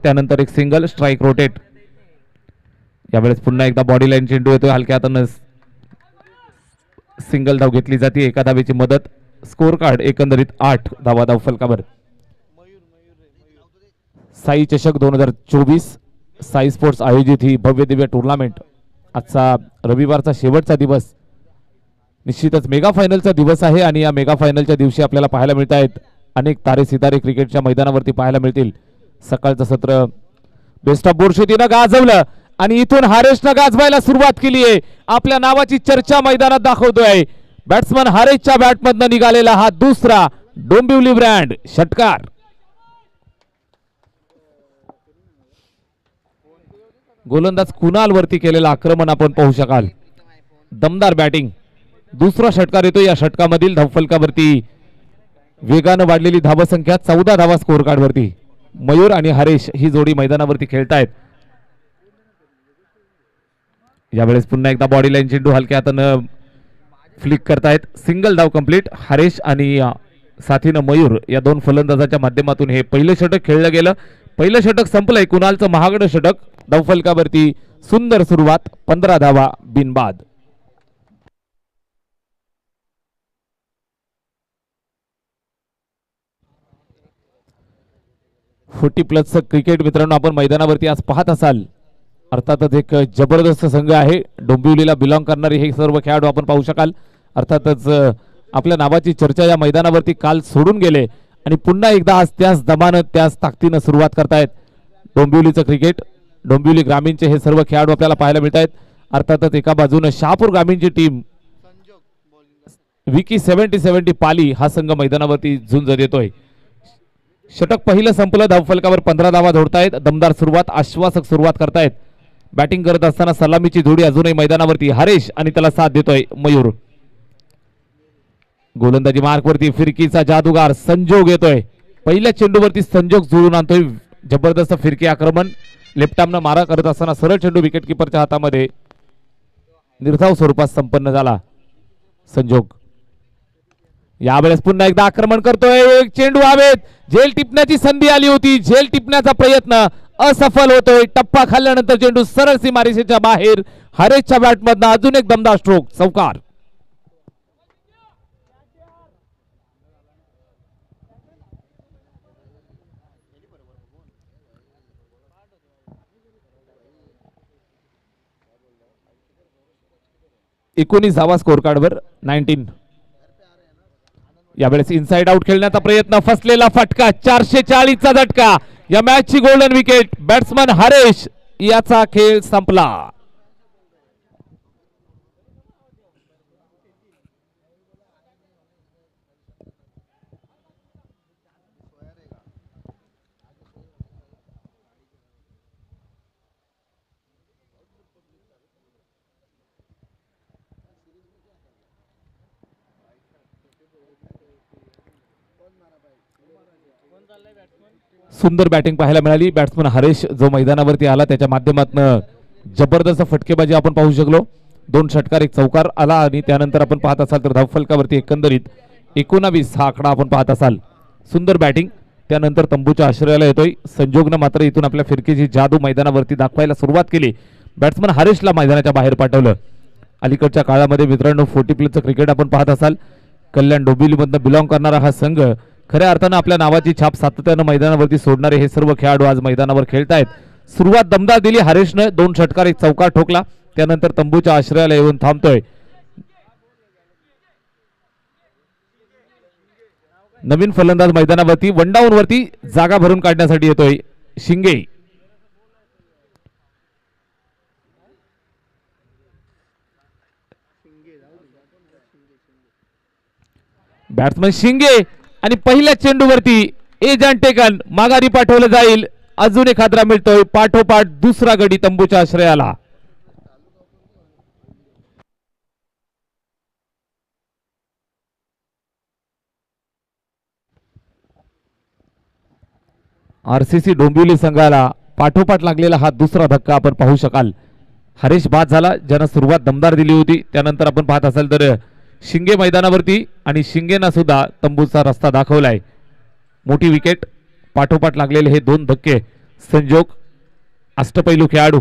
त्यानंतर एक single strike rotate. यावेळेस पुन्हा एकदा बॉडी लाईन चेंडू येतोय हलक्या हातानं. सिंगल धाव घेतली जाते, एका धावेची मदत. स्कोर कार्ड एकंदरीत 8 धावा धाव फलकावर. साई चषक 2024 साई स्पोर्ट्स आयोजित ही भव्य दिव्य टुर्नामेंट. आजचा रविवारचा शेवटचा दिवस, निश्चितच मेगा फायनलचा दिवस आहे आणि या मेगा फायनलच्या दिवशी आपल्याला पाहायला मिळत आहेत अनेक तारे सितारे क्रिकेटच्या मैदानावरती पाहायला मिळतील. सकाळचं सत्र बेस्ट ऑफ बोर्शेतीनं गाजवलं आणि इथून हारेशनं गाजवायला सुरुवात केली आहे. आपल्या नावाची चर्चा मैदानात दाखवतोय. बॅट्समन हारेशच्या बॅटमधनं निघालेला हा दुसरा डोंबिवली ब्रँड षटकार. गोलंदाज कुणाल वरती केलेलं आक्रमण आपण पाहू शकाल. दमदार बॅटिंग. दुसरा षटकार येतो. या षटकामधील धावफलकावरती वेगानं वाढलेली धावसंख्या 14 धावा स्कोर कार्ड वरती. मयूर आणि हरेश ही जोडी मैदानावरती खेळतायत. यावेळेस पुन्हा एकदा बॉडी लाईन चेंडू हलक्या हातानं फ्लिक करतायत. सिंगल धाव कंप्लीट. हरेश आणि साथीनं मयूर या दोन फलंदाजाच्या माध्यमातून हे पहिलं षटक खेळलं गेलं. पहिलं षटक संपलंय. कुणालचं महागडं षटक. धावफलकावरती सुंदर सुरुवात. 15 धावा बिनबाद. $40+ क्रिकेट मित्रांनो आपण मैदानावरती आज पाहत असाल. अर्थातच एक जबरदस्त संघ आहे. डोंबिवलीला बिलॉंग करणारे हे सर्व खेळाडू आपण पाहू शकाल. अर्थातच आपल्या नावाची चर्चा या मैदानावरती काल सोडून गेले आणि पुन्हा एकदा आज त्याच दमानं त्याच ताकदीनं सुरुवात करतायत डोंबिवलीचं क्रिकेट. डोंबिवली ग्रामीणचे हे सर्व खेळाडू आपल्याला पाहायला मिळत आहेत. अर्थातच एका बाजूने शहापूर ग्रामीणची टीम विकी 70-70 पाली हा संघ मैदानावरती झुंज देतोय. षटक पहिलं संपलं. धावफलकावर 15 धावा जोडतायत. दमदार सुरुवात, आश्वासक सुरुवात करतायत. बॅटिंग करत असताना सलामीची जोडी अजूनही मैदानावरती. हरेश आणि त्याला साथ देतोय मयूर. गोलंदाजी मार्कवरती फिरकीचा जादूगार संजोग येतोय. पहिल्या चेंडूवरती संजोग जुळून आणतोय. जबरदस्त फिरकी आक्रमण. लेफ्ट आर्मनं मारा करत असताना सरळ चेंडू विकेट किपरच्या हातामध्ये निर्धाव स्वरूपात संपन्न झाला. संजोग यावेळेस पुन्हा एकदा आक्रमण करतोय. एक चेंडू हवेत. झेल टिपण्याची संधी आली होती. झेल टिपण्याचा प्रयत्न असफल होतोय. टप्पा खाल्ल्यानंतर चेंडू सरळ सीमारेषेच्या बाहेर. हरेशच्या बॅटमधनं अजून एक दमदार स्ट्रोक. चौकार. एकोणीस धावा स्कोर कार्डवर. 19. यावेळेस इनसाइड आउट खेळण्याचा प्रयत्न. फसलेला फटका. 440चा झटका. या मॅचची गोल्डन विकेट. बॅट्समन हरेश याचा खेळ संपला. सुंदर बॅटिंग पाहायला मिळाली. बॅट्समन हरेश जो मैदानावरती आला त्याच्या माध्यमातून जबरदस्त फटकेबाजी आपण पाहू शकलो. 2 षटकार 1 चौकार आला आणि त्यानंतर आपण पाहत असाल तर धावफलकावरती एकंदरीत 19 हा आकडा आपण पाहत असाल. सुंदर बॅटिंग. त्यानंतर तंबूच्या आश्रयाला येतोय. संजोगनं मात्र इथून आपल्या फिरकीची जादू मैदानावरती दाखवायला सुरुवात केली. बॅट्समन हरेशला मैदानाच्या बाहेर पाठवलं. अलीकडच्या काळामध्ये मित्रांनो 40+ क्रिकेट आपण पाहत असाल. कल्याण डोंबिवलीमधनं बिलॉंग करणारा हा संघ खऱ्या अर्थानं आपल्या नावाची छाप सातत्यानं मैदानावरती सोडणारे हे सर्व खेळाडू आज मैदानावर खेळतायत. सुरुवात दमदार दिली हरेशनं. 2 षटकार 1 चौकार ठोकला. त्यानंतर तंबूच्या आश्रयाला येऊन थांबतोय. नवीन फलंदाज मैदानावरती वन डाऊन वरती जागा भरून काढण्यासाठी येतोय शिंगे. बॅट्समन शिंगे आणि पहिल्या चेंडूवरती एजंट टेकन माघारी पाठवलं जाईल. अजून एक हादरा मिळतोय. पाठोपाठ दुसरा गडी तंबूच्या आश्रयाला. आरसीसी डोंबिवली संघाला पाठोपाठ लागलेला हा दुसरा धक्का आपण पाहू शकाल. हरेश बाद झाला ज्यानं सुरुवात दमदार दिली होती. त्यानंतर आपण पाहत असाल तर शिंगे मैदानावरती आणि शिंगेना सुद्धा तंबूचा रस्ता दाखवलाय. मोठी विकेट. पाठोपाठ लागलेले हे 2 धक्के संजोग अष्टपैलू खेळाडू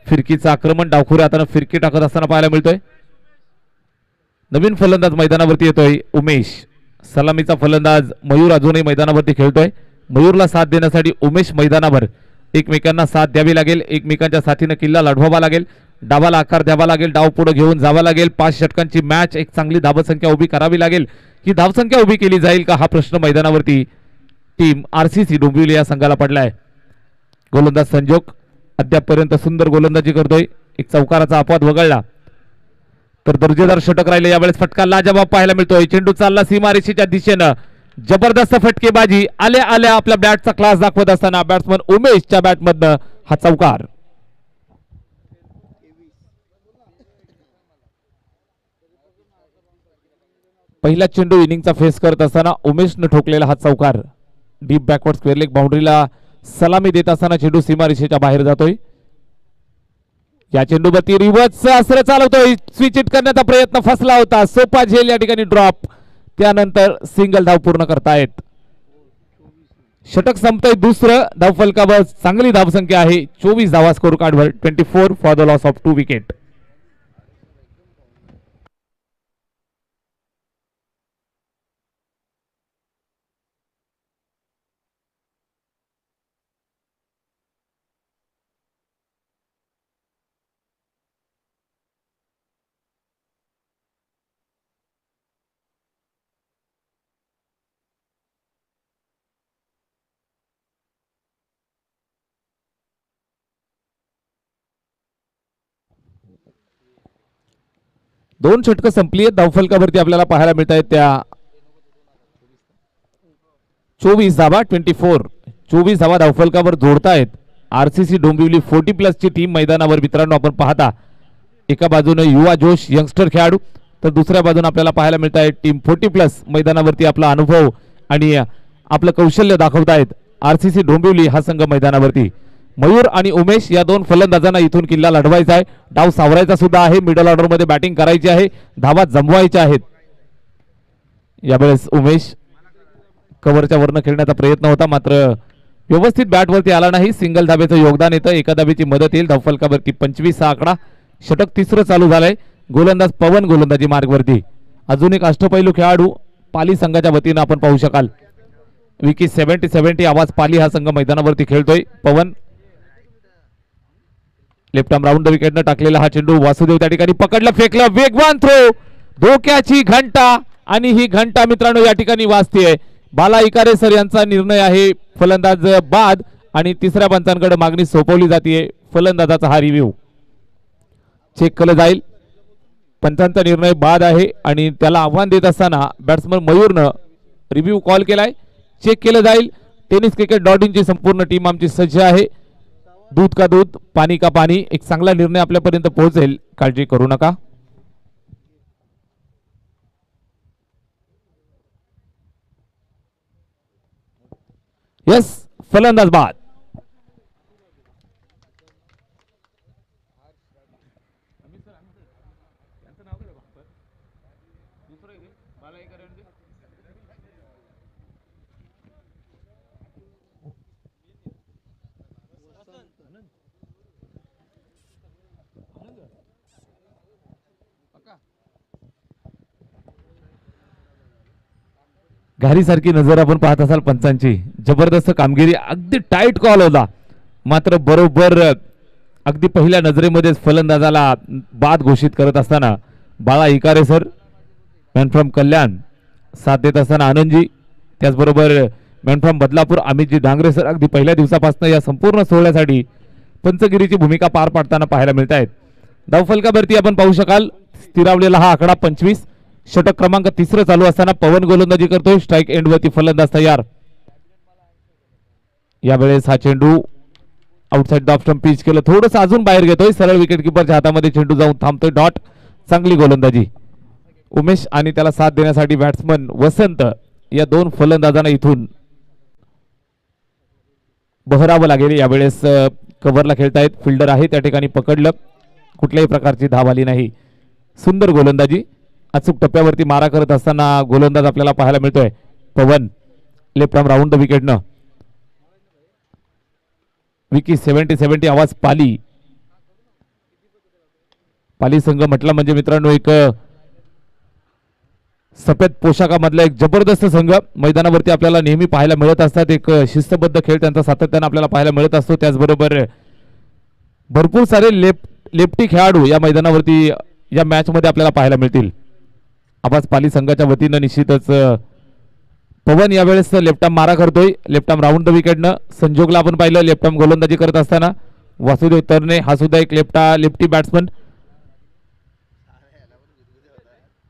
फिरकीचं आक्रमण डावखुऱ्या हाताने फिरकी टाकत असताना पाहायला मिळतोय. नवीन फलंदाज मैदानावरती येतोय उमेश. सलामीचा फलंदाज मयूर अजूनही मैदानावरती खेळतोय. मयूरला साथ देण्यासाठी उमेश मैदानावर. एकमेकांना साथ द्यावी लागेल, एकमेकांच्या साथीने किल्ला लढवावा लागेल, डावाला आकार द्यावा लागेल, डाव पुढे घेऊन जावा लागेल. 5 षटकांची मॅच, एक चांगली धावसंख्या उभी करावी लागेल. ही धावसंख्या उभी केली जाईल का हा प्रश्न मैदानावरती टीम आरसीसी डोंबिवली या संघाला पडलाय. गोलंदाज संजोग अद्यापपर्यंत सुंदर गोलंदाजी करतोय. एक चौकाराचा अपवाद वगळला तर दर्जेदार षटक राहिले. यावेळेस फटका लाजवाब पाहायला मिळतोय. चेंडू चालला सीमारेषेच्या दिशेनं. जबरदस्त फटकेबाजी आल्या आल्या आपल्या बॅटचा क्लास दाखवत असताना बॅट्समन उमेशच्या बॅटमधनं हा चौकार. पहिला चेंडू इनिंगचा फेस करत असताना उमेशनं ठोकलेला हा चौकार. डीप बॅकवर्ड स्क्वेअर लेग बाउंड्रीला सलामी देत असताना चेंडू सीमारेषेच्या बाहेर जातोय. या चेंडूवरती रिव्हर्स अस्त्र चालवतोय. स्विच हिट करण्याचा प्रयत्न फसला होता. सोपा झेल या ठिकाणी ड्रॉप. त्यानंतर सिंगल धाव पूर्ण करतायत. षटक संपतंय दुसरं. धाव फलकावर चांगली धावसंख्या आहे. 24 धावा स्कोर कार्डवर. 24 for the loss of 2 wicket. दोन षटकं संपली आहेत. धावफलकावरती आपल्याला पाहायला मिळत आहेत त्या 24 धावा. 24 धावा धावफलकावर जोडतायत आरसीसी डोंबिवली 40+ ची टीम मैदानावर. मित्रांनो आपण पाहता एका बाजूने युवा जोश यंगस्टर खेळाडू तर दुसऱ्या बाजूने आपल्याला पाहायला मिळत आहे टीम 40+ मैदानावरती आपला अनुभव आणि आपलं कौशल्य दाखवतायत आरसीसी डोंबिवली हा संघ मैदानावरती. मयूर आणि उमेश या दोन फलंदाजांना इथून किल्ला लढवायचा आहे. डाव सावरायचा सुद्धा आहे. मिडल ऑर्डर मध्ये बॅटिंग करायची आहे. धावा जमवायच्या आहेत. यावेळेस उमेश कव्हरच्या वरनं खेळण्याचा प्रयत्न होता मात्र व्यवस्थित बॅटवरती आला नाही. सिंगल धाब्याचं योगदान येतं. एका धाब्याची मदत येईल. धावफलकावरती 25 हा आकडा. षटक तिसरं चालू झालंय. गोलंदाज पवन गोलंदाजी मार्गवरती. अजून एक अष्टपैलू खेळाडू पाली संघाच्या वतीनं आपण पाहू शकाल. विकी 70-70 आवाज पाली हा संघ मैदानावरती खेळतोय. पवन लेफ्ट आर्म राऊंड द विकेटनं टाकलेला हा चेंडू वासुदेव त्या ठिकाणी पकडला, फेकला. वेगवान थ्रो, धोक्याची घंटा आणि ही घंटा मित्रांनो या ठिकाणी वाजतेय. बाला इकारे सर यांचा निर्णय आहे. फलंदाज बाद आणि तिसऱ्या पंचांकडे मागणी सोपवली जाते. फलंदाजाचा हा रिव्ह्यू चेक केलं जाईल. पंचांचा निर्णय बाद आहे आणि त्याला आव्हान देत असताना बॅट्समन मयूरनं रिव्ह्यू कॉल केलाय. चेक केलं जाईल. tenniscricket.in ची संपूर्ण टीम आमची सज्ज आहे. दूध का दूध, पाणी का पाणी. एक चांगला निर्णय आपल्यापर्यंत पोहोचेल. काळजी करू नका. यस, फलंदाज बाद. घारीसारखी नजर आपण पाहत असाल पंचांची. जबरदस्त कामगिरी. अगदी टाईट कॉल होता मात्र बरोबर अगदी पहिल्या नजरेमध्येच फलंदाजाला बाद घोषित करत असताना बाळा इकारे सर, मॅन फ्रॉम कल्याण साथ देत असताना आनंदजी, त्याचबरोबर man from Badlapur अमितजी Dangre sir अगदी पहिल्या दिवसापासून या संपूर्ण सोहळ्यासाठी पंचगिरीची भूमिका पार पाडताना पाहायला मिळत आहेत. धावफलकावरती आपण पाहू शकाल स्थिरावलेला हा आकडा 25. षटक क्रमांक तिसरं चालू असताना पवन गोलंदाजी करतोय. स्ट्राइक एंड वरती फलंदाज तयार. यावेळेस हा चेंडू outside the off stump pitch केलं, थोडंसं अजून बाहेर घेतोय. सरळ विकेट किपरच्या हातामध्ये चेंडू जाऊन थांबतोय. डॉट. चांगली गोलंदाजी उमेश आणि त्याला साथ देण्यासाठी बॅट्समन वसंत या दोन फलंदाजांना इथून बहरावं लागेल. यावेळेस कव्हरला खेळतायत. फिल्डर आहे त्या ठिकाणी पकडलं. कुठल्याही प्रकारची धाव आली नाही. सुंदर गोलंदाजी. अचूक टप्प्यावरती मारा करत असताना गोलंदाज आपल्याला पाहायला मिळतोय Pavan. Left arm round the विकेटनं विकी 70-70 आवाज पाली. पाली संघ म्हटला म्हणजे मित्रांनो एक सफेद पोशाखामधला एक जबरदस्त संघ मैदानावरती आपल्याला नेहमी पाहायला मिळत असतात. एक शिस्तबद्ध खेळ त्यांचा सातत्याने आपल्याला पाहायला मिळत असतो. त्याचबरोबर भरपूर सारे लेफ्टी खेळाडू या मैदानावरती या मॅच मध्ये आपल्याला पाहायला मिळतील. आवाज पाली संघाच्या वतीनं निश्चितच पवन यावेळेस लेफ्ट आर्म मारा करतोय. लेफ्ट आर्म राऊंड द विकेटनं संजोगला आपण पाहिलं लेफ्ट आर्म गोलंदाजी करत असताना. वासुदेव तरणे हा सुद्धा एक लेफ्टी बॅट्समन.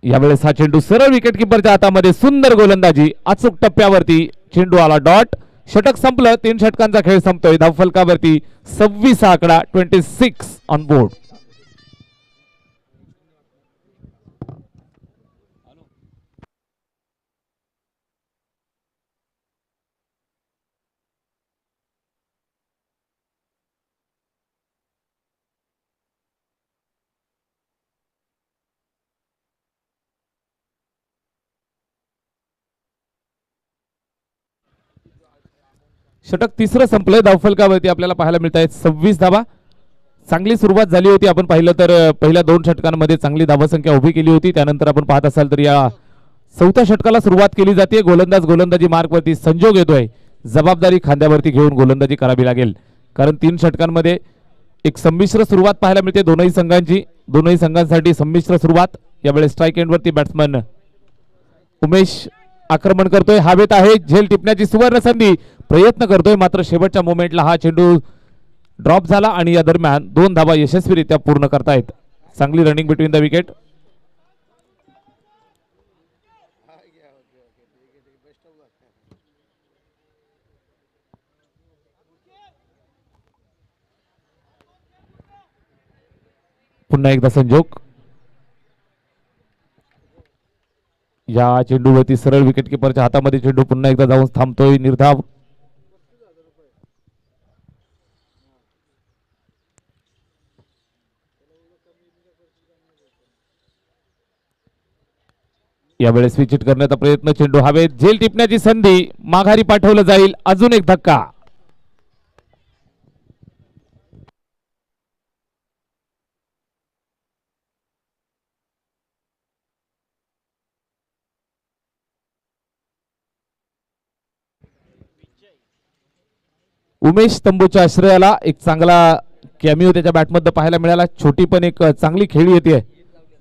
यावेळेस हा चेंडू सरळ विकेट किपरच्या हातामध्ये. सुंदर गोलंदाजी अचूक टप्प्यावरती चेंडू आला डॉट. षटक संपलं. 3 षटकांचा खेळ संपतोय. धावफलकावरती 26 आकडा 26 ऑन बोर्ड. षटक तिसरं संपलंय. धावफलकावरती आपल्याला पाहायला मिळत आहेत 26 धावा. चांगली सुरुवात झाली होती. आपण पाहिलं तर पहिल्या 2 षटकांमध्ये चांगली धावसंख्या उभी केली होती. त्यानंतर आपण पाहत असाल तर या 4थ्या षटकाला सुरुवात केली जाते. गोलंदाजी मार्कवरती संजोग येतोय. जबाबदारी खांद्यावरती घेऊन गोलंदाजी करावी लागेल, कारण 3 षटकांमध्ये एक संमिश्र सुरुवात पाहायला मिळते दोनही संघांची. दोनही संघांसाठी संमिश्र सुरुवात. यावेळेस स्ट्राईक एंडवरती बॅट्समन उमेश आक्रमण करतोय. हवेत आहे. झेल टिपण्याची सुवर्ण संधी. प्रयत्न करतोय मात्र शेवटच्या मोमेंटला हा चेंडू ड्रॉप झाला आणि या दरम्यान 2 धावा यशस्वीरित्या पूर्ण करतायत. चांगली रनिंग बिटवीन द विकेट. पुन्हा एकदा संजोग. या चेंडूवरती सरळ विकेट किपरच्या हातामध्ये चेंडू पुन्हा एकदा जाऊन थांबतोय. निर्धाव. यावेळेस विकेट करण्याचा प्रयत्न. चेंडू हवेत. झेल टिपण्याची संधी. माघारी पाठवलं जाईल. अजून एक धक्का. उमेश तंबूच्या आश्रयाला एक चांगला कॅमिओ त्याच्या बॅटमध्ये पाहायला मिळाला. छोटी पण एक चांगली खेळी येते.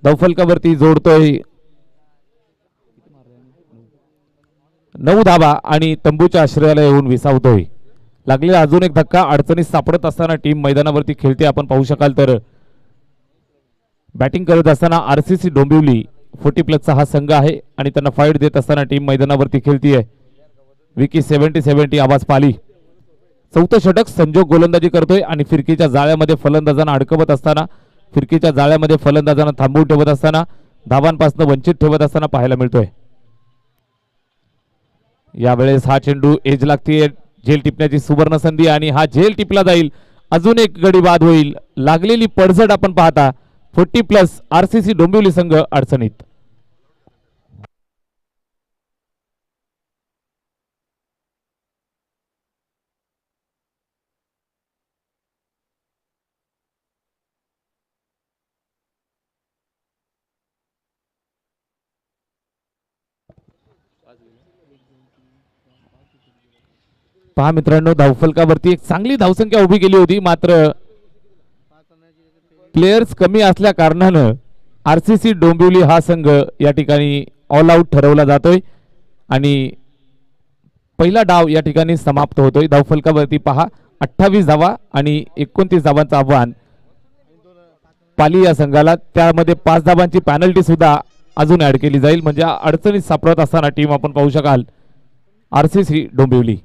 धावफलकावरती जोडतोय 9 धावा आणि तंबूच्या आश्रयाला येऊन विसावतोय. लागलेला अजून एक धक्का. अडचणीत सापडत असताना टीम मैदानावरती खेळते. आपण पाहू शकाल तर बॅटिंग करत असताना आरसीसी डोंबिवली 40+ हा संघ आहे आणि त्यांना फाईट देत असताना टीम मैदानावरती खेळतीये. विकी 70-70 आवाज पाली. 4थं षटक. संजोग गोलंदाजी करतोय आणि फिरकीच्या जाळ्यामध्ये फलंदाजांना अडकवत असताना, फिरकीच्या जाळ्यामध्ये फलंदाजांना थांबवून ठेवत असताना, धावांपासून वंचित ठेवत असताना पाहायला मिळतोय. यावेळेस हा चेंडू एज लागते. झेल टिपण्याची सुवर्ण संधी आणि हा झेल टिपला जाईल. अजून एक गडी बाद होईल. लागलेली पडझड आपण पाहता. 40+ आरसीसी डोंबिवली संघ अडचणीत. पहा मित्रांनो, धावफलकावरती एक चांगली धावसंख्या उभी केली होती, मात्र प्लेयर्स कमी असल्या कारणानं आरसीसी डोंबिवली हा संघ या ठिकाणी ऑल आउट ठरवला जातोय आणि पहिला डाव या ठिकाणी समाप्त होतोय. धावफलकावरती पहा 28 धावा आणि 29 धावांचं आव्हान पाली या संघाला. त्यामध्ये 5 धावांची पॅनल्टी सुद्धा अजून ऍड केली जाईल. म्हणजे अडचणीत सापडत असताना टीम आपण पाहू शकाल आरसीसी डोंबिवली.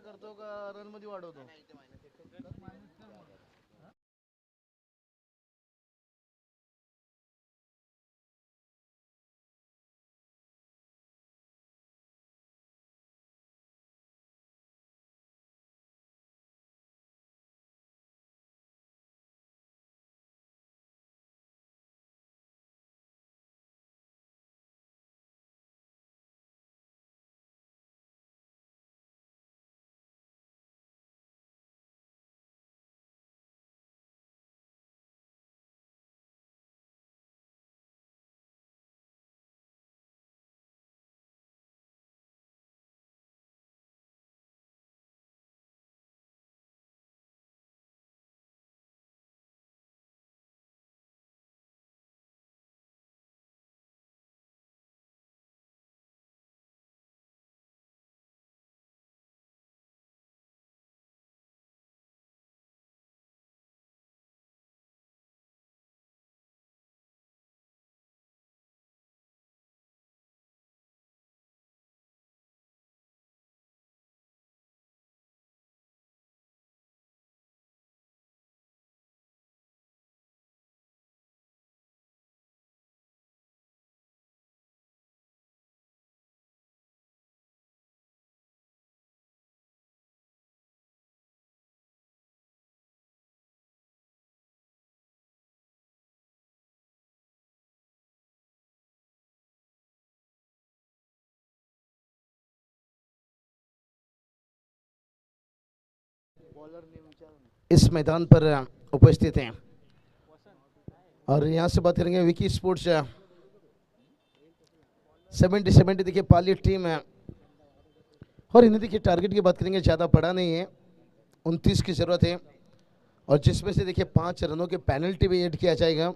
करतो का रन मध्ये वाढवतो. इस मैदान पर उपस्थित हैं और यहाँ से बात करेंगे विकी स्पोर्ट्स 70-70 देखिए पाली टीम है और इन्हें देखिए टारगेट की बात करेंगे ज़्यादा बड़ा नहीं है, 29 की ज़रूरत है और जिसमें से देखिए 5 रनों के पेनल्टी भी ऐड किया जाएगा,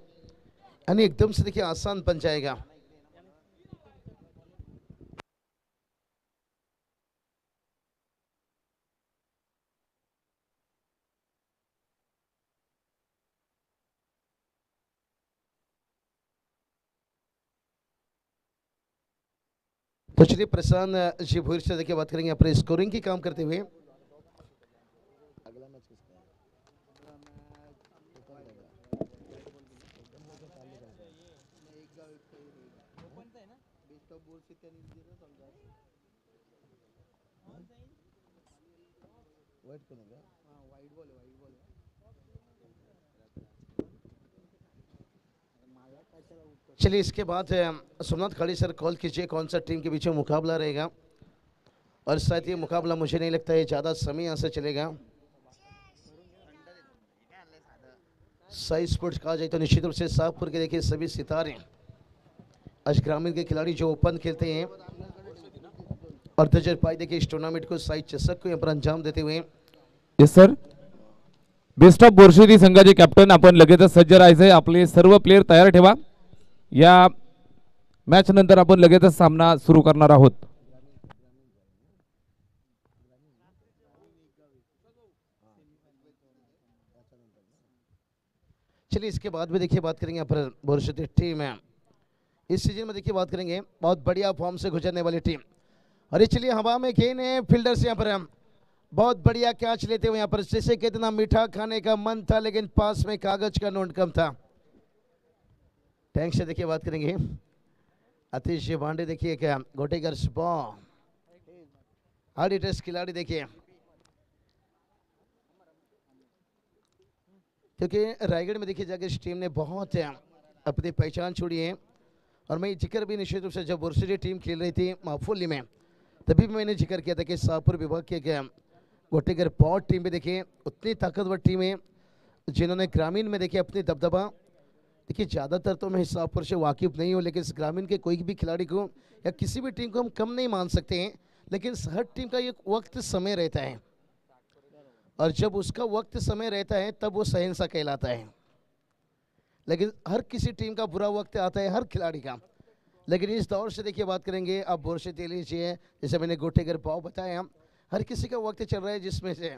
यानी एकदम से देखिए आसान बन जाएगा. तो चलिए प्रशांत जी भूर से देखिए बात करेंगे अपने स्कोरिंग की काम करते हुए. चलिए इसके बाद सोमनाथ खाड़ी सर कॉल कीजिए कौन सा टीम के बीच में मुकाबला रहेगा और शायद ये मुकाबला मुझे नहीं लगता है ज़्यादा समय यहाँ से चलेगा. साई स्पोर्ट्स कहा जाए तो निश्चित रूप से शाहपुर के देखिए सभी सितारे आज ग्रामीण के खिलाड़ी जो ओपन खेलते हैं और तजर पाई देखिए इस टूर्नामेंट को साई चषक को यहाँ पर अंजाम देते हुए. Yes sir. बेस्ट ऑफ बोर्शेरी संघाचे कॅप्टन आपण लगेचच सज्ज राहायचंय. आपले सर्व प्लेयर तयार ठेवा. या मॅच नंतर आपण लगेचच सामना सुरू करणार आहोत. चलिए इसके बाद भी देखिए बात करेंगे यहाँ पर बोर्शेरी टीम है इस सीजन में देखिए बात करेंगे बहुत बढ़िया फॉर्म से गुजरने वाली टीम. अरे चलिए हवा में गेंद है फील्डर से यहाँ पर हम बहुत बढ़िया कैच लेते हुए यहाँ पर जैसे कितना मीठा खाने का मन था लेकिन पास में कागज का नोट कम था. टैंक से देखिए बात करेंगे आतिश पांडे देखिए क्या गोटेगर हार्डी टेस्ट खिलाड़ी देखिए क्योंकि रायगढ़ में देखिए जाकर इस टीम ने बहुत अपनी पहचान छोड़ी है और मैं जिक्र भी निश्चित रूप से जब बोर्शेरी टीम खेल रही थी माफुली में तभी मैंने जिक्र किया था कि शाहपुर विभाग के क्या गोटेगर पॉट टीम में देखिए उतनी ताकतवर टीम है जिन्होंने ग्रामीण में देखिए अपनी दबदबा देखिए ज़्यादातर तो मैं शाहपुर से वाकिफ नहीं हूँ लेकिन इस ग्रामीण के कोई भी खिलाड़ी को या किसी भी टीम को हम कम नहीं मान सकते हैं लेकिन हर टीम का एक वक्त समय रहता है और जब उसका वक्त समय रहता है तब वो शहंशाह कहलाता है. लेकिन हर किसी टीम का बुरा वक्त आता है हर खिलाड़ी का. लेकिन इस दौर से देखिए बात करेंगे आप बोर्शेरी ले लीजिए जैसे मैंने गोटेगर पाव बताया हर किसी का वक्त चल रहा है जिसमें से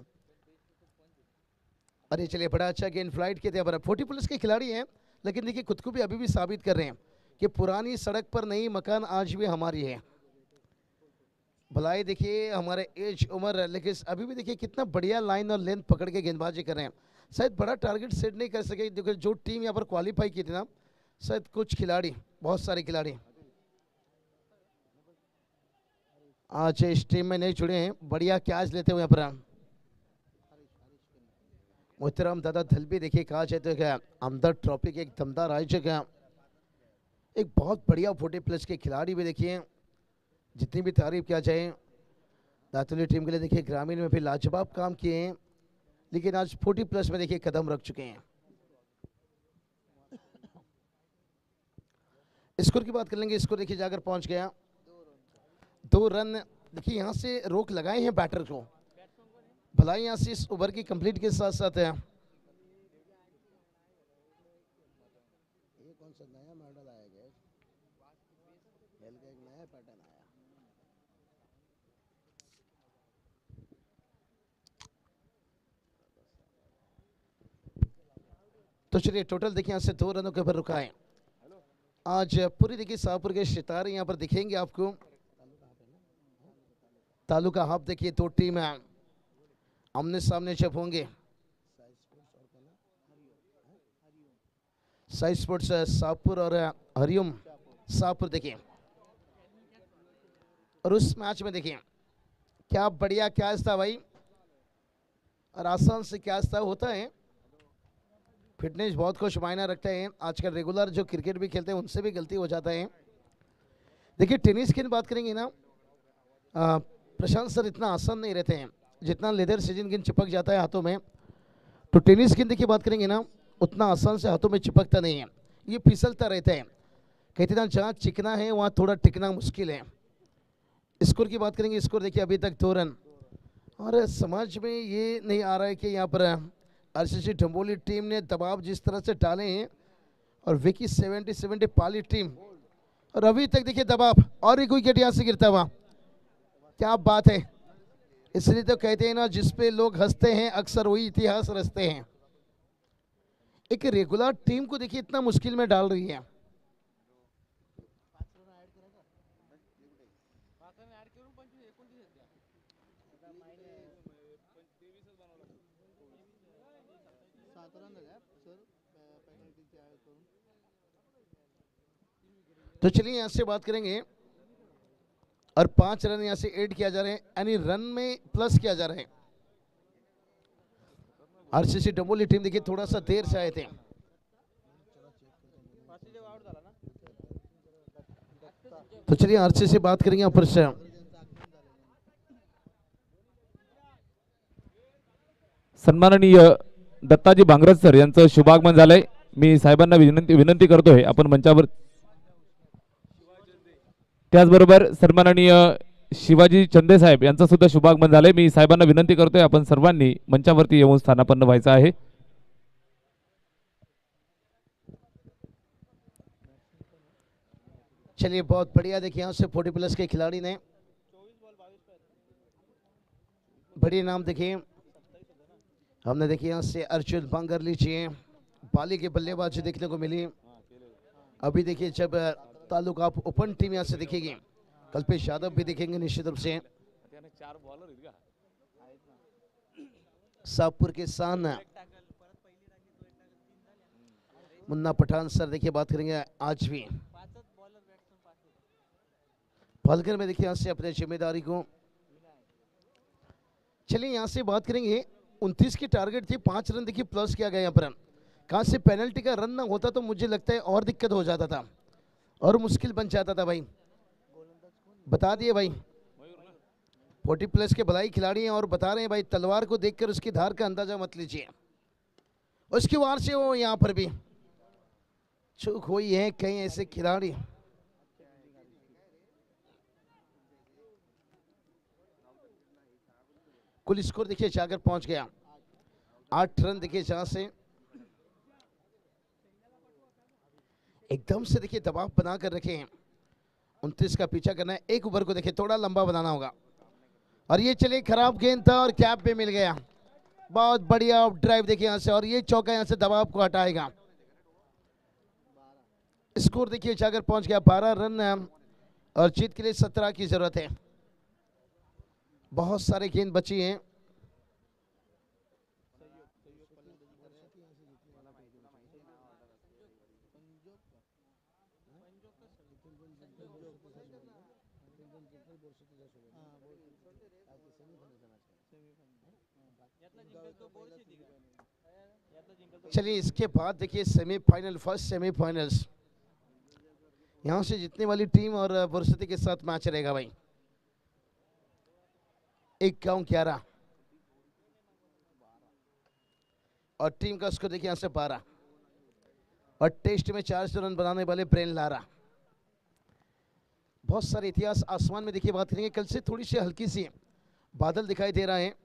अरे चलिए बड़ा अच्छा गेंद फ्लाइट के थे 40 प्लस के खिलाड़ी हैं लेकिन देखिए खुद को भी अभी भी साबित कर रहे हैं कि पुरानी सड़क पर नई मकान आज भी हमारी है। भलाई देखिए हमारे एज उम्र, लेकिन अभी भी देखिए कितना बढ़िया लाइन और लेंथ पकड़ के गेंदबाजी कर रहे हैं। शायद बड़ा टारगेट सेट नहीं कर सके, देखिए जो टीम यहाँ पर क्वालिफाई की थी ना, शायद कुछ खिलाड़ी, बहुत सारे खिलाड़ी आज इस टीम में नहीं जुड़े हैं। बढ़िया कैच लेते हुए यहाँ पर मोहतरम दादा धलबी देखिए कहा जाए तो क्या आमदर ट्रॉफी के एक दमदार आयोजक है, एक बहुत बढ़िया 40+ के खिलाड़ी भी देखिए, जितनी भी तारीफ किया जाए। दातुली टीम के लिए देखिए ग्रामीण में भी लाजवाब काम किए हैं, लेकिन आज 40+ में देखिए कदम रख चुके हैं। स्कोर की बात कर लेंगे, स्कोर देखिए जाकर पहुंच गया 2 रन। देखिए यहाँ से रोक लगाए हैं बैटर को, भलाई यहाँ से इस ओवर की कंप्लीट के साथ साथ है कौन सा नया मॉडल आया है, खेल का एक नया पैटर्न आया। तो चलिए टोटल देखिए यहाँ से 2 रनों के ऊपर रुका है। आज पूरी देखिए शाहपुर के सितारे यहाँ पर दिखेंगे आपको। तालुका हाफ देखिए 2 टीम है आमने सामने जब होंगे। साई स्पोर्ट्स शाहपुर और हरिओम शाहपुर देखिए, और उस मैच में देखिए क्या बढ़िया कैच था भाई, और आसान से कैच था। होता है फिटनेस बहुत कुछ मायना रखता है, आजकल रेगुलर जो क्रिकेट भी खेलते हैं उनसे भी गलती हो जाता है। देखिए टेनिस की बात करेंगे ना, प्रशांत सर इतना आसान नहीं रहते हैं जितना लेदर सीजन गेंद चिपक जाता है हाथों में, तो टेनिस गेंद की बात करेंगे ना उतना आसान से हाथों में चिपकता नहीं है, ये फिसलता रहता है। कहते ना जहाँ चिकना है वहाँ थोड़ा टिकना मुश्किल है। स्कोर की बात करेंगे, स्कोर देखिए अभी तक 2 रन, और समझ में ये नहीं आ रहा है कि यहाँ पर आरसीसी डंबोली टीम ने दबाव जिस तरह से डाले हैं, और विकी 70 पाली टीम, और अभी तक देखिए दबाव, और एक विकेट यहाँ से गिरता हुआ, क्या बात है। इसलिए तो कहते हैं ना जिसपे लोग हंसते हैं अक्सर वही इतिहास रचते हैं। एक रेगुलर टीम को देखिए इतना मुश्किल में डाल रही है। तो चलिए यहां से बात करेंगे, और 5 रन यहां से ऐड किया जा रहे हैं, यानी रन में प्लस किया जा रहा है। आरसीसी डंबोली टीम देखिए थोड़ा सा देर से आए थे। तो चलिए आरसीसी बात करेंगे ऊपर से। सन्माननीय दत्ताजी भांगरज सर यांचं शुभागमन झालंय। मी साहेबांना विनंती करतोय आपण मंचावर, त्याचबरोबर सन्माननीय शिवाजी चंदे साहेब यांचं सुद्धा शुभागमन झालंय। मी साहेबांना विनंती करतोय आपण सर्वांनी मंचावरती येऊन स्थानापन्न व्हायचं आहे। चलिए बहुत बढ़िया, देखिए यहाँ से 40+ के खिलाड़ी ने बड़ी नाम देखिए, हमने देखिए यहाँ से अर्जुन बांगर लीजिए, पाली के बल्लेबाजी देखने को मिली। अभी देखिए जब तालुका ओपन टीम यहाँ से दिखेगी, कल्पेश यादव भी दिखेंगे निश्चित रूप से। शाहपुर के सान मुन्ना पठान सर देखिए बात करेंगे आज भी। पालकर में देखिए यहाँ से अपने जिम्मेदारी को, चलिए यहाँ से बात करेंगे। 29 की टारगेट थी, 5 रन देखिए प्लस किया गया यहाँ पर। कहाँ से पेनल्टी का रन ना होता तो मुझे लगता है और दिक्कत हो जाता था और मुश्किल बन जाता था भाई। बता दिए भाई 40+ के भलाई खिलाड़ी हैं, और बता रहे हैं भाई तलवार को देखकर उसकी धार का अंदाजा मत लीजिए। उसकी वार से वो यहाँ पर भी चूक हुई है, कई ऐसे खिलाड़ी। कुल स्कोर देखिए जाकर पहुंच गया 8 रन देखिए, जहां से एकदम से देखिए दबाव बनाकर रखे हैं। 29 का पीछा करना है, एक ओवर को देखिए थोड़ा लंबा बनाना होगा, और ये चलिए खराब गेंद था और कैप पे मिल गया। बहुत बढ़िया ड्राइव देखिए यहाँ से, और ये चौका यहाँ से दबाव को हटाएगा। स्कोर देखिए जाकर पहुंच गया 12 रन और जीत के लिए 17 की जरूरत है। बहुत सारे गेंद बची हैं। चलिए इसके बाद देखिए सेमीफाइनल, फर्स्ट सेमीफाइनल्स, यहां से जीतने वाली टीम और वर्सिटी के साथ मैच रहेगा भाई। 1-11 और टीम का स्कोर देखिए यहां से 12 और टेस्ट में 400 रन बनाने वाले ब्रेन लारा। बहुत सारे इतिहास आसमान में देखिए बात करेंगे। कल से थोड़ी सी हल्की सी बादल दिखाई दे रहे हैं।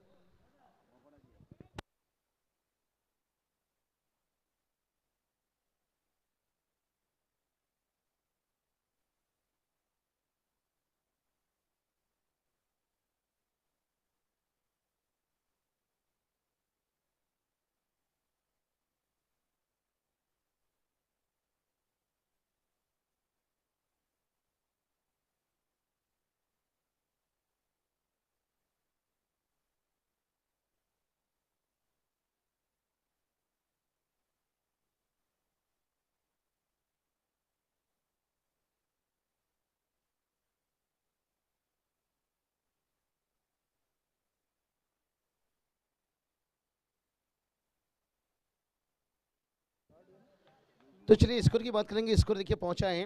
तो चलिए स्कोर की बात करेंगे। स्कोर देखिए पहुंचा है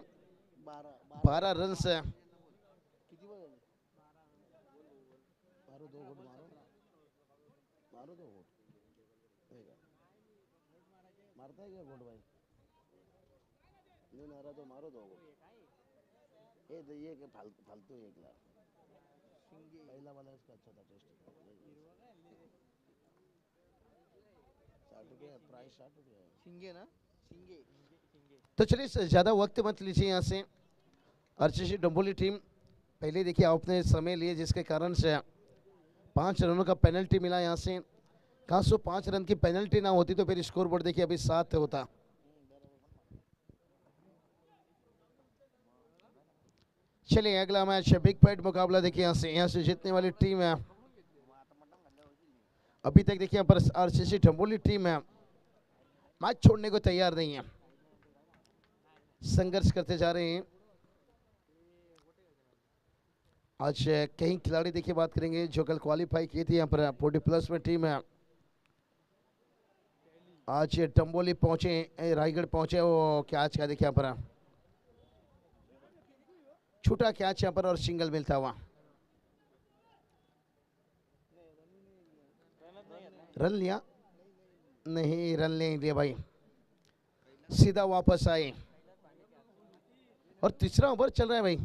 12 रन से। मारता है क्या गोट भाई? नहीं मारा तो मारो दो गोट। ये तो ये फालतू एक ला पहला वाला इसका अच्छा था टेस्ट। 60 रुपये प्राइस 60 रुपये सिंगे ना सिंगे। तो चलिए ज्यादा वक्त मत लीजिए यहाँ से। आरसीसी डंबोली टीम पहले देखिए आपने समय लिए जिसके कारण से 5 रनों का पेनल्टी मिला यहाँ से। कहाँ सो 5 रन की पेनल्टी ना होती तो फिर स्कोर बोर्ड देखिए अभी 7 होता। चलिए अगला मैच बिग फाइट मुकाबला देखिए यहाँ से जीतने वाली टीम है। अभी तक देखिए यहाँ पर आरसीसी डंबोली टीम है मैच छोड़ने को तैयार नहीं है, संघर्ष करते जा रहे हैं। आज कई खिलाड़ी देखिए बात करेंगे जो कल क्वालिफाई किए थे यहाँ पर 40+ में टीम है। आज डंबोली पहुंचे, रायगढ़ पहुंचे, वो कैच का देखिए यहाँ पर छोटा कैच यहाँ पर और सिंगल मिलता हुआ। रन लिया नहीं, रन नहीं दिया भाई, सीधा वापस आए और तीसरा ओवर चल रहा है भाई।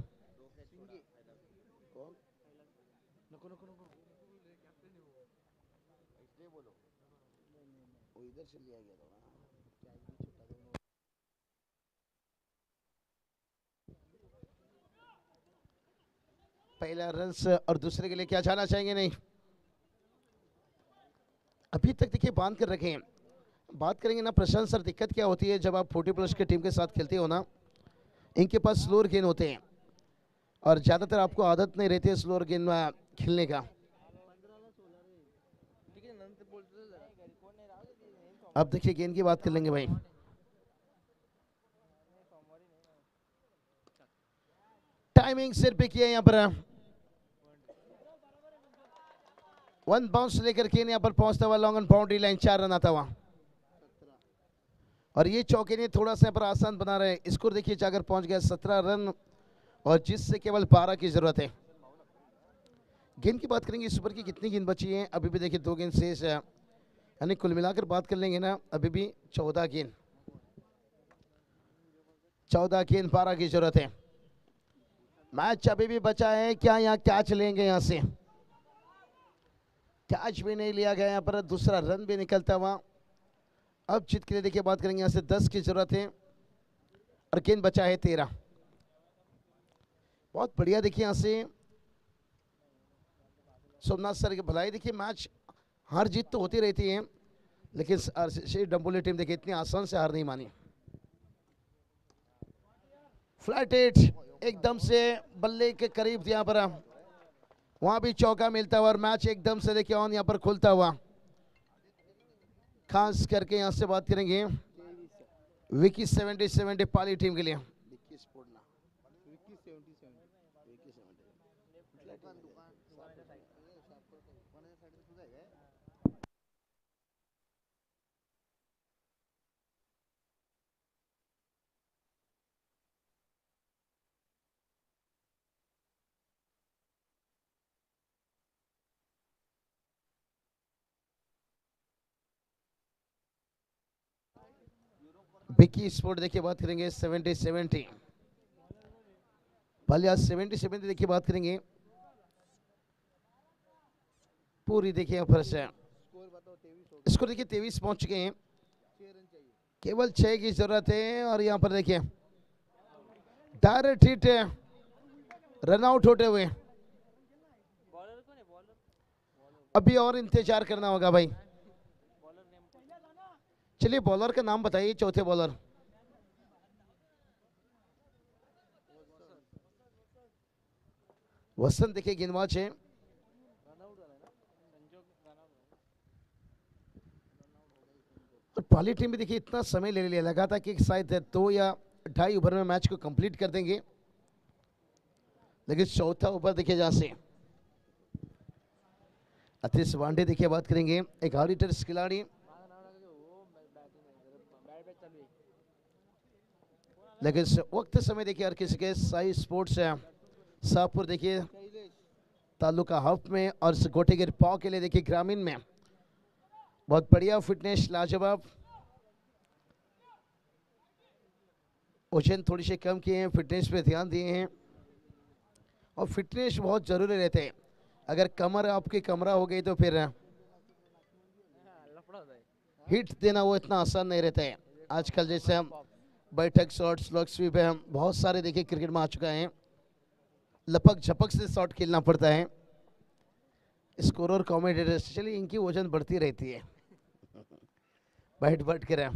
पहला रन और दूसरे के लिए क्या जाना चाहेंगे? नहीं, अभी तक देखिए बांध कर रखे हैं। बात करेंगे ना प्रशांत सर, दिक्कत क्या होती है जब आप 40+ के टीम के साथ खेलते हो ना, इनके पास स्लोअर गेंद होते हैं और ज़्यादातर आपको आदत नहीं रहती है स्लोअर गेंद में खेलने का। अब देखिए गेंद की बात कर लेंगे भाई। टाइमिंग सिर पे किया यहाँ पर, 1 बाउंस लेकर के यहाँ पर पहुंचता हुआ long on boundary line, 4 run आता हुआ और ये चौके ने थोड़ा सा पर आसान बना रहे। स्कोर देखिए जाकर पहुंच गया 17 रन और जिससे केवल 12 की जरूरत है। गेंद की बात करेंगे इस ओवर की कितनी गेंद बची है? अभी भी देखिए 2 गेंद शेष है, यानी कुल मिलाकर बात कर लेंगे ना अभी भी 14 गेंद। 14 गेंद, 12 की जरूरत है। मैच अभी भी बचा है। क्या यहाँ कैच लेंगे? यहाँ से कैच भी नहीं लिया गया यहाँ पर, दूसरा रन भी निकलता हुआ। अब जीत के लिए देखिए बात करेंगे यहाँ से 10 की जरूरत है और गेंद बचा है 13। बहुत बढ़िया देखिए यहाँ से सोमनाथ सर की भलाई। देखिए मैच हार जीत तो होती रहती है लेकिन आरसीसी डंबोली टीम देखिए इतनी आसान से हार नहीं मानी। फ्लैट हिट एकदम से बल्ले के करीब यहाँ पर वहां भी चौका मिलता हुआ और मैच एकदम से देखिए ऑन यहाँ पर खुलता हुआ। खास करके यहाँ से बात करेंगे विकी 70-70 पाली टीम के लिए। विकी स्पोर्ट देखिए बात करेंगे 70-70 पालिया 70-70 देखिए बात करेंगे पूरी देखिए यहाँ पर से स्कोर देखिए 23 पहुंच चुके हैं, केवल 6 की जरूरत है। और यहाँ पर देखिए डायरेक्ट हिट रन आउट होते हुए अभी और इंतजार करना होगा भाई। चलिए बॉलर का नाम बताइए, चौथे बॉलर। वसंत देखिए गेंदबाज है। और पाली टीम भी देखिए इतना समय ले लिया, लगा था कि शायद 2 या 2.5 ओवर में मैच को कंप्लीट कर देंगे, लेकिन चौथा ओवर देखिए जहां से अतीश वांडे देखिए बात करेंगे, एक हार्डिटर्स खिलाड़ी, लेकिन वक्त समय देखिए हर किसी के साई स्पोर्ट्स शाहपुर देखिए तालुका हफ में और गोटेगिर पाव के लिए देखिए ग्रामीण में बहुत बढ़िया फिटनेस लाजवाब। वजन थोड़ी सी कम किए हैं, फिटनेस पे ध्यान दिए हैं और फिटनेस बहुत जरूरी रहते हैं। अगर कमर आपकी कमरा हो गई तो फिर हिट देना वो इतना आसान नहीं रहता है। आजकल जैसे हम बैठक शॉट स्लॉग स्वीप है, हम बहुत सारे देखिए क्रिकेट में आ चुका है, लपक झपक से शॉट खेलना पड़ता है। स्कोर और कमेंटेटर चलिए इनकी वजन बढ़ती रहती है बैठ बैठ कर।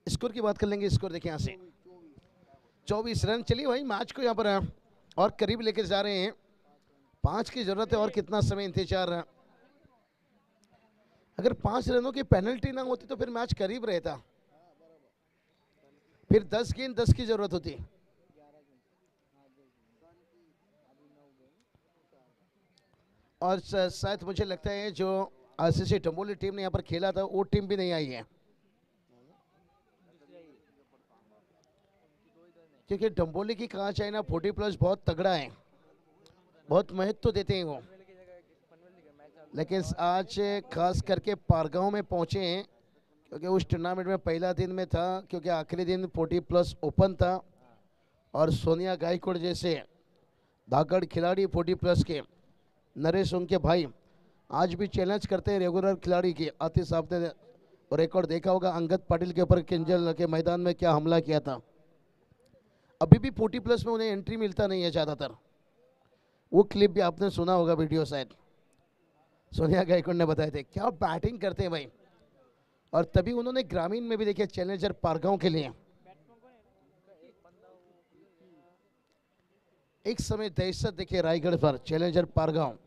स्कोर की बात कर लेंगे, स्कोर देखिए यहाँ से 24 रन। चलिए भाई मैच को यहाँ पर और करीब लेकर जा रहे हैं, 5 की जरूरत है और कितना समय इंतजार। अगर 5 रनों की पेनल्टी ना होती तो फिर मैच करीब रहता, फिर 10 गेंद 10 की जरूरत होती। और शायद मुझे लगता है जो आरसीसी डंबोली टीम ने यहाँ पर खेला था वो टीम भी नहीं आई है, क्योंकि डंबोली की कहा चाहे ना 40+ बहुत तगड़ा है, बहुत महत्व देते हैं वो। लेकिन आज खास करके पारगांव में पहुंचे हैं क्योंकि उस टूर्नामेंट में पहला दिन में था, क्योंकि आखिरी दिन 40+ ओपन था और सोनिया गायकवाड़ जैसे धाकड़ खिलाड़ी 40+ के नरेश उनके भाई आज भी चैलेंज करते हैं रेगुलर खिलाड़ी की। आतिश साहब ने रिकॉर्ड देखा होगा अंगद पाटिल के ऊपर किंजल के मैदान में क्या हमला किया था। अभी भी 40+ में उन्हें एंट्री मिलता नहीं है ज़्यादातर, वो क्लिप भी आपने सुना होगा, वीडियो शायद सोनिया गायकवाड़ ने बताए थे। क्या बैटिंग करते हैं भाई, और तभी उन्होंने ग्रामीण में भी देखिए चैलेंजर पारगांव के लिए एक समय दहशत देखिए रायगढ़ पर। चैलेंजर पारगांव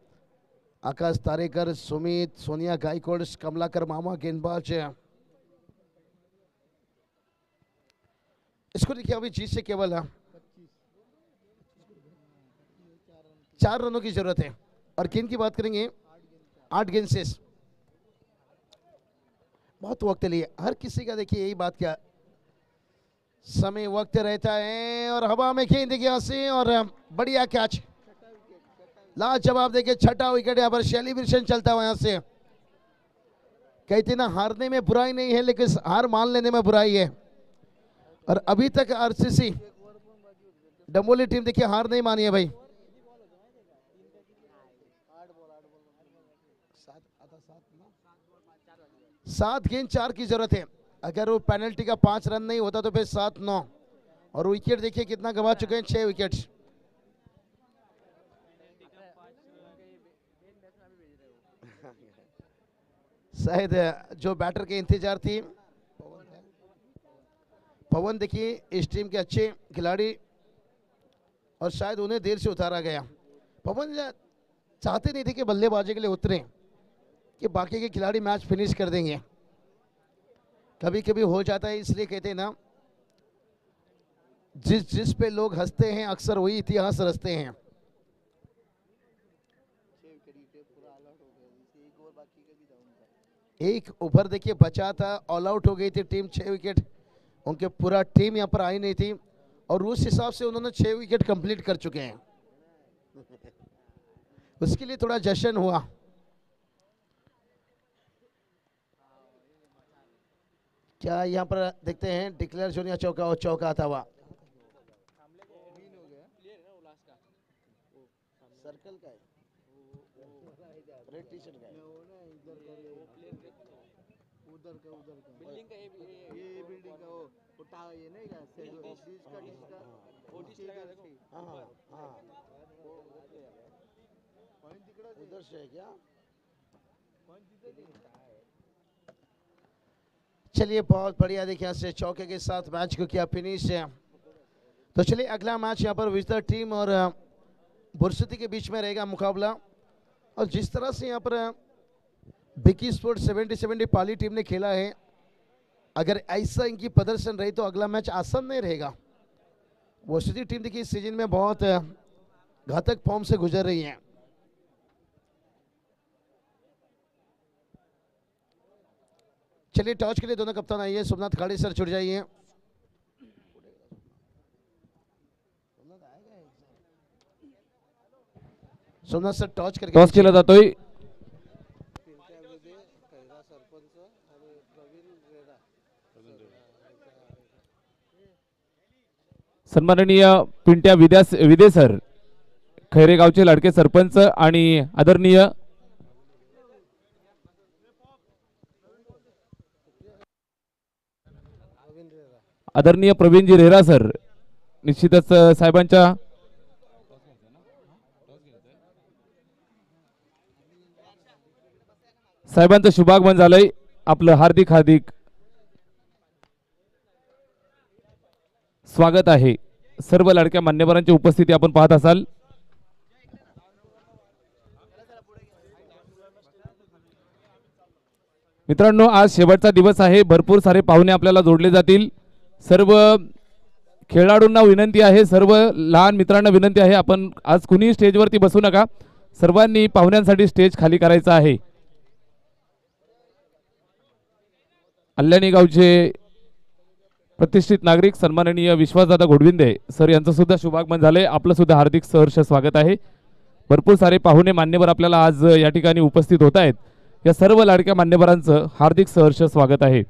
आकाश तारेकर, सुमित, सोनिया गायकवाड़, कमलाकर मामा गेंदबाज। इसको देखिए अभी जीत से केवल 4 रनों की जरूरत है और गेंद की बात करेंगे 8 गेंद से बहुत वक्त लिए। हर किसी का देखिए यही बात, क्या समय वक्त रहता है। और हवा में गेंद देखिए यहाँ से और बढ़िया कैच, लाजवाब देखिए छठा विकेट यहाँ पर सेलिब्रेशन चलता हुआ। यहाँ से कहते ना हारने में बुराई नहीं है, लेकिन हार मान लेने में बुराई है। और अभी तक आरसीसी डंबोली टीम देखिए हार नहीं मानी है भाई। 7 गेंद 4 की जरूरत है। अगर वो पेनल्टी का 5 रन नहीं होता तो फिर 7-9। और विकेट देखिए कितना गंवा चुके हैं, 6 विकेट। शायद जो बैटर के इंतजार थी, पवन देखिए इस टीम के अच्छे खिलाड़ी, और शायद उन्हें देर से उतारा गया। पवन चाहते नहीं थे कि बल्लेबाजी के लिए उतरे कि बाकी के खिलाड़ी मैच फिनिश कर देंगे। कभी कभी हो जाता है, इसलिए कहते हैं ना, जिस पे लोग हंसते हैं अक्सर वही इतिहास रचते हैं। एक ओवर देखिए बचा था, ऑल आउट हो गई थी टीम, 6 विकेट उनके पूरा टीम यहाँ पर आई नहीं थी, और उस हिसाब से उन्होंने 6 विकेट कंप्लीट कर चुके हैं। उसके लिए थोड़ा जश्न हुआ। क्या यहाँ पर देखते हैं डिक्लेयर जोनिया चौका और चौका आता हुआ। सर्कल का है, रेड टी शर्ट का है, उधर का बिल्डिंग का, ये बिल्डिंग का वो ये नहीं का डिश का वो डिश लगा देखो। हां पॉइंट तिकडे उधर से है क्या? चलिए बहुत बढ़िया, देखिए यहाँ से चौके के साथ मैच को किया फिनिश है। तो चलिए अगला मैच यहाँ पर विजेता टीम और बुरसती के बीच में रहेगा मुकाबला। और जिस तरह से यहाँ पर बिकी स्पोर्ट 70-70 पाली टीम ने खेला है, अगर ऐसा इनकी प्रदर्शन रही तो अगला मैच आसान नहीं रहेगा। बुरसती टीम देखिए इस सीजन में बहुत घातक फॉर्म से गुजर रही है। चलिए टॉस के लिए दोनों कप्तान आइए। सोमनाथ खाड़ी सर छुट जाइए। सोमनाथ सर टॉस करके टॉस केला जातोय। सन्माननीय पिंट्या विदे सर, खैरेगावचे लाडके सरपंच आणि आदरणीय प्रवीणजी रेहरा सर, निश्चितच साहेबांच्या साहेबांचं शुभागमन झालंय। आपलं हार्दिक हार्दिक स्वागत आहे। सर्व लाडक्या मान्यवरांची उपस्थिती आपण पाहत असाल। मित्रांनो, आज शेवटचा दिवस आहे, भरपूर सारे पाहुणे आपल्याला जोडले जातील। सर्व खेळाडूंना विनंती आहे, सर्व लहान मित्रांना विनंती आहे, आपण आज कुणी स्टेजवरती बसू नका, सर्वांनी पाहुण्यांसाठी स्टेज खाली करायचा आहे। अल्याणी गावचे प्रतिष्ठित नागरिक सन्माननीय विश्वासदादा घोडविंदे सर यांचं सुद्धा शुभागमन झाले। आपलं सुद्धा हार्दिक सहर्ष स्वागत आहे। भरपूर सारे पाहुणे मान्यवर आपल्याला आज या ठिकाणी उपस्थित होत आहेत। या सर्व लाडक्या मान्यवरांचं हार्दिक सहर्ष स्वागत आहे।